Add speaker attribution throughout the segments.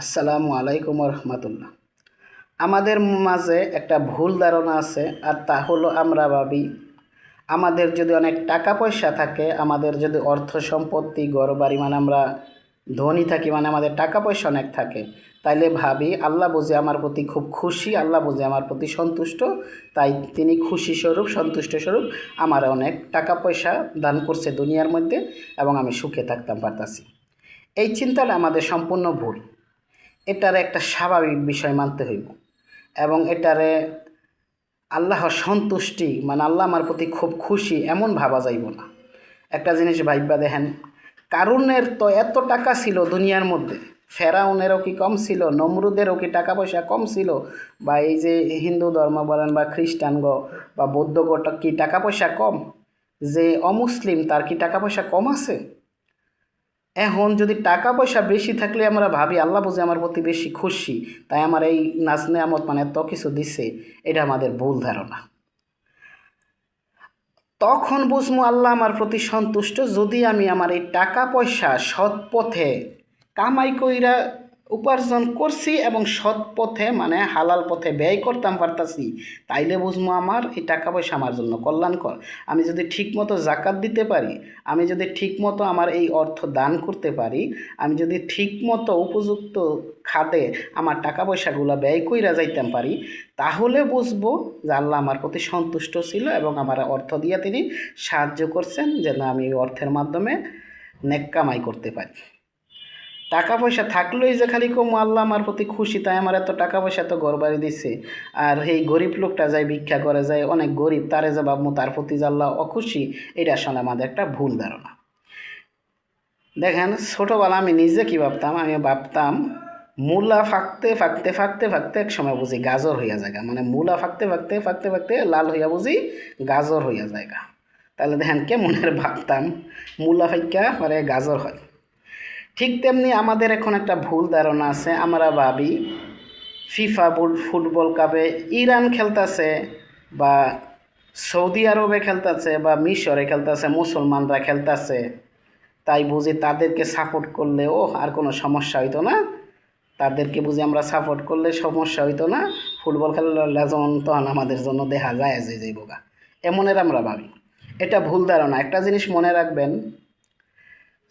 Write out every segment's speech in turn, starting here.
Speaker 1: আসসালামু আলাইকুম রহমতুল্লাহ। আমাদের মাঝে একটা ভুল ধারণা আছে, আর তা হলো আমরা ভাবি আমাদের যদি অনেক টাকা পয়সা থাকে, আমাদের যদি অর্থ সম্পত্তি ঘর বাড়ি মানে আমরা ধনী থাকি, মানে আমাদের টাকা পয়সা অনেক থাকে, তাইলে ভাবি আল্লাহ বুঝে আমার প্রতি খুব খুশি, আল্লাহ বুঝে আমার প্রতি সন্তুষ্ট, তাই তিনি খুশি স্বরূপ সন্তুষ্ট স্বরূপ আমার অনেক টাকা পয়সা দান করছে দুনিয়ার মধ্যে এবং আমি সুখে থাকতাম পারতাছি। এই চিন্তাটা আমাদের সম্পূর্ণ ভুল। এটারে একটা স্বাভাবিক বিষয় মানতে হইব এবং এটারে আল্লাহর সন্তুষ্টি মানে আল্লাহ আমার প্রতি খুব খুশি এমন ভাবা যাইব না। একটা জিনিস ভাইবা দেখেন, কারুনের তো এত টাকা ছিল দুনিয়ার মধ্যে, ফেরাউনেরও কি কম ছিল? নমরুদেরও কি টাকা পয়সা কম ছিল? বা এই যে হিন্দু ধর্ম বলেন বা খ্রিস্টানগ বা বৌদ্ধগ কি টাকা পয়সা কম? যে অমুসলিম তার কি টাকা পয়সা কম আছে? এখন যদি টাকা পয়সা বেশি থাকলে আমরা ভাবি আল্লাহ বুঝে আমার প্রতি বেশি খুশি, তাই আমার এই নাজ নেয়ামত মানে এত কিছু দিছে, এটা আমাদের ভুল ধারণা। তখন বুঝবো আল্লাহ আমার প্রতি সন্তুষ্ট যদি আমি আমার এই টাকা পয়সা সৎ পথে কামাই কইরা উপার্জন করছি এবং সৎ পথে মানে হালাল পথে ব্যয় করতাম পারতাছি, তাইলে বুঝবো আমার এই টাকা পয়সা আমার জন্য কল্যাণকর। আমি যদি ঠিকমতো জাকাত দিতে পারি, আমি যদি ঠিকমতো আমার এই অর্থ দান করতে পারি, আমি যদি ঠিকমতো উপযুক্ত খাতে আমার টাকা পয়সাগুলো ব্যয় কইরা যাইতাম পারি, তাহলে বুঝবো যে আল্লাহ আমার প্রতি সন্তুষ্ট ছিল এবং আমার অর্থ দিয়ে তিনি সাহায্য করছেন যেন আমি এই অর্থের মাধ্যমে নেক কামাই করতে পারি। টাকা পয়সা থাকলেই যে খালি কম আল্লাহ আমার প্রতি খুশি, তাই আমার এত টাকা পয়সা তো ঘর বাড়ি দিচ্ছে, আর এই গরিব লোকটা যায় ভিক্ষা করে যায় অনেক গরিব, তারে যে ভাববো তার প্রতি যে আল্লাহ অখুশি, এটা আসলে আমাদের একটা ভুল ধারণা। দেখেন ছোটোবেলা আমি নিজে কি ভাবতাম, আমি ভাবতাম মূলা ফাঁকতে ফাঁকতে ফাঁকতে ফাঁকতে এক সময় বুঝি গাজর হইয়া জায়গা, মানে মূলা ফাঁকতে ফাঁকতে ফাঁকতে ফাঁকতে লাল হইয়া বুঝি গাজর হইয়া জায়গা। তাহলে দেখেন কেমনের ভাবতাম, মূলা ফাইকা পরে গাজর হয়। ঠিক তেমনি আমাদের এখন একটা ভুল ধারণা আছে, আমরা ভাবি ফিফা ফুটবল কাপে ইরান খেলতেছে বা সৌদি আরবে খেলতেছে বা মিশরে খেলতেছে, মুসলমানরা খেলতেছে, তাই বুঝি তাদেরকে সাপোর্ট করলে ও আর কোনো সমস্যা হইতো না, তাদেরকে বুঝি আমরা সাপোর্ট করলে সমস্যা হইতো না, ফুটবল খেলার যেমন তখন আমাদের জন্য দেখা যায় যে যাইবগা, এমনের আমরা ভাবি। এটা ভুল ধারণা। একটা জিনিস মনে রাখবেন,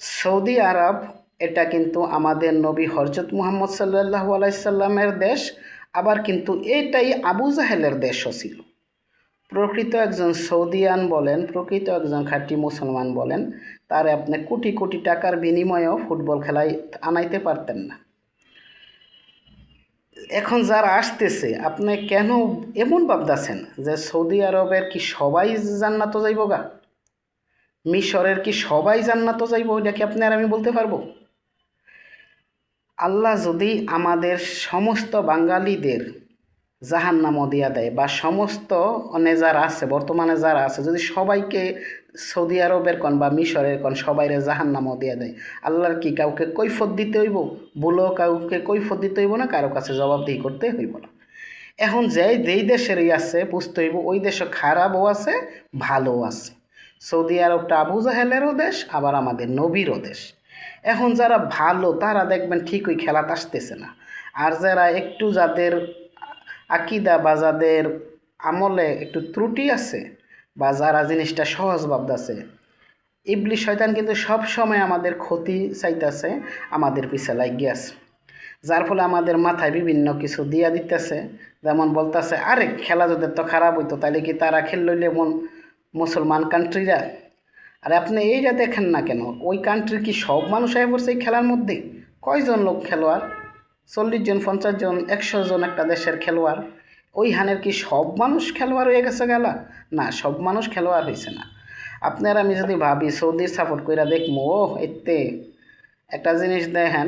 Speaker 1: সৌদি আরব এটা কিন্তু আমাদের নবী হজরত মুহাম্মদ সাল্লাল্লাহু আলাইহি সাল্লামের দেশ, আবার কিন্তু এটাই আবু জাহেলের দেশও ছিল। প্রকৃত একজন সৌদিয়ান বলেন, প্রকৃত একজন খাঁটি মুসলমান বলেন, তার আপনি কোটি কোটি টাকার বিনিময়েও ফুটবল খেলায় আনাইতে পারতেন না। এখন যারা আসতেছে আপনি কেন এমন ভাবতেছেন যে সৌদি আরবের কি সবাই জান্নাত যাইব গা, মিশরের কি সবাই জান্নাত যাইব, এটা কি আপনি আর আমি বলতে পারবো? আল্লাহ যদি আমাদের সমস্ত বাঙালিদের জাহান্নামও দিয়া দেয় বা সমস্ত যারা আছে বর্তমানে যারা আছে যদি সবাইকে সৌদি আরবের কন বা মিশরের কন সবাইরে জাহান্নামও দিয়া দেয়, আল্লাহর কি কাউকে কৈফত দিতে হইব? বলো কাউকে কৈফত দিতে হইব না, কারো কাছে জবাবদিহি করতে হইব না। এখন যেই দেশেরই আছে বুঝতে হইব ওই দেশে খারাপও আছে ভালোও আছে। সৌদি আরবটা আবু জাহেলেরও দেশ, আবার আমাদের নবীরও দেশ। এখন যারা ভালো তারা দেখবেন ঠিকই খেলাতে আসতেছে না, আর যারা একটু যাদের আকিদা বা যাদের আমলে একটু ত্রুটি আছে বা যারা জিনিসটা সহজ ভাবতেছে, ইবলিশ শয়তান কিন্তু সব সময় আমাদের ক্ষতি চাইতেছে, আমাদের পিছে লাগিয়ে আছে, যার ফলে আমাদের মাথায় বিভিন্ন কিছু দিয়া দিতেছে। যেমন বলতেছে আরে খেলা যদি তো খারাপ হইতো তাহলে কি তারা খেললে এমন মুসলমান কান্ট্রিরা? আর আপনি এইটা দেখেন না কেন, ওই কান্ট্রির কি সব মানুষ আয় পড়ছে এই খেলার মধ্যে? কয়জন লোক খেলোয়াড়? 40 জন 50 জন 100 জন একটা দেশের খেলোয়াড়। ওই হানের কি সব মানুষ খেলোয়াড় হয়ে গেছে গেলা? না, সব মানুষ খেলোয়াড় হয়েছে না। আপনার আমি যদি ভাবি সৌদির সাপোর্ট কইরা দেখবো ও এতে একটা জিনিস দেখেন,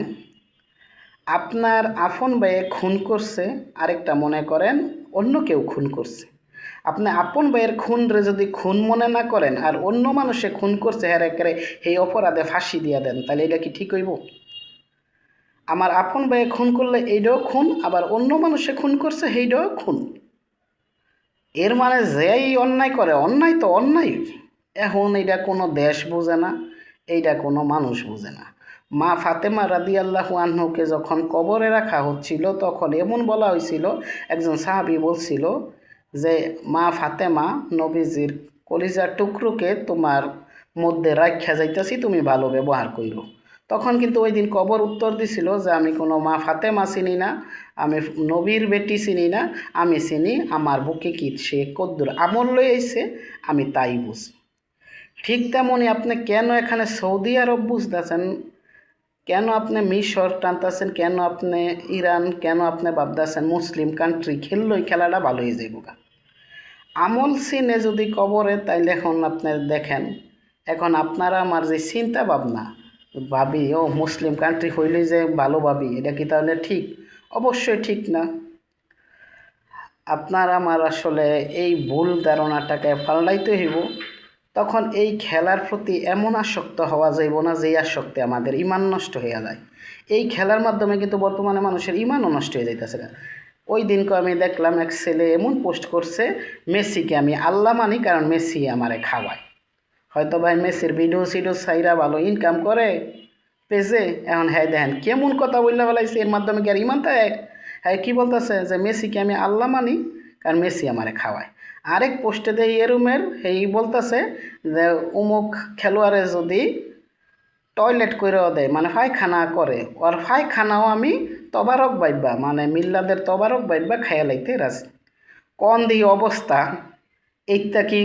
Speaker 1: আপনার আপন ভাইয়ে খুন করছে, আরেকটা মনে করেন অন্য কেউ খুন করছে, আপনি আপন ভাইয়ের খুনরে যদি খুন মনে না করেন আর অন্য মানুষে খুন করছে হ্যাঁ একেবারে এই অপরাধে ফাঁসি দিয়া দেন, তাহলে এটা কি ঠিক হইব? আমার আপন ভাইয়ে খুন করলে এইটাও খুন, আবার অন্য মানুষে খুন করছে সেইটাও খুন। এর মানে যেই অন্যায় করে অন্যায় তো অন্যায়। এখন এইটা কোনো দেশ বোঝে না, এইটা কোনো মানুষ বোঝে না। মা ফাতেমা রাদিয়াল্লাহু আনহুকে যখন কবরে রাখা হচ্ছিল তখন এমন বলা হয়েছিল, একজন সাহাবী বলছিল যে মা ফাতেমা, নবীজির কলিজার টুকরোকে তোমার মধ্যে রাখিয়া যাইতেছি, তুমি ভালো ব্যবহার কইরো। তখন কিন্তু ওই দিন কবর উত্তর দিছিল যে আমি কোনো মা ফাতেমা চিনি না, আমি নবীর বেটি চিনি না, আমি চিনি আমার বুকে কি সে কদ্দুর আমল লই আইছে, আমি তাই বুঝি। ঠিক তেমনই আপনি কেন এখানে সৌদি আরব বুঝতেছেন, কেন আপনি মিশর টানতেছেন, কেন আপনি ইরান, কেন আপনি ভাবতেছেন মুসলিম কান্ট্রি খেললই খেলাটা ভালো হয়ে যাইব গা। আমল সিনে যদি কবরে, তাইলে এখন আপনার দেখেন, এখন আপনারা আমার যে চিন্তা ভাবনা ভাবি ও মুসলিম কান্ট্রি হইলেই যে ভালো ভাবি, এটা কি তাহলে ঠিক? অবশ্যই ঠিক না। আপনার আমার আসলে এই ভুল ধারণাটাকে পাল্টাইতে হইব। তখন এই খেলার প্রতি এমন আসক্ত হওয়া যাইব না যেই আসক্তি আমাদের ইমান নষ্ট হয়ে যায়। এই খেলার মাধ্যমে কিন্তু বর্তমানে মানুষের ইমানও নষ্ট হয়ে যাইতেছে। ওই দিনকে আমি দেখলাম এক ছেলে এমন পোস্ট করছে, মেসিকে আমি আল্লাহ মানি কারণ মেসি আমারে খাওয়ায়। হয়তো ভাই মেসির ভিডিও সিডিও সাইরা ভালো ইনকাম করে পেজে, এখন হ্যাঁ দেখেন কেমন কথা বললে ফেলাইছে, এর মাধ্যমে কি আর ইমান থাকে? হ্যাঁ কী বলতেছে যে মেসিকে আমি আল্লাহ মানি কারণ মেসি আমারে খাওয়ায়। আরেক পোস্টে দেয় এরুমের এই বলতেছে যে অমুক খেলোয়াড়ে যদি টয়লেট কইরেও দেয়, মানে পায়খানা করে, ওর পায়খানাও আমি তবারক বাইবা, মানে মিল্লাদের তবারক বাইবা খাইয়া লাইতে রাজি। কোন দিই অবস্থা, এইটা কি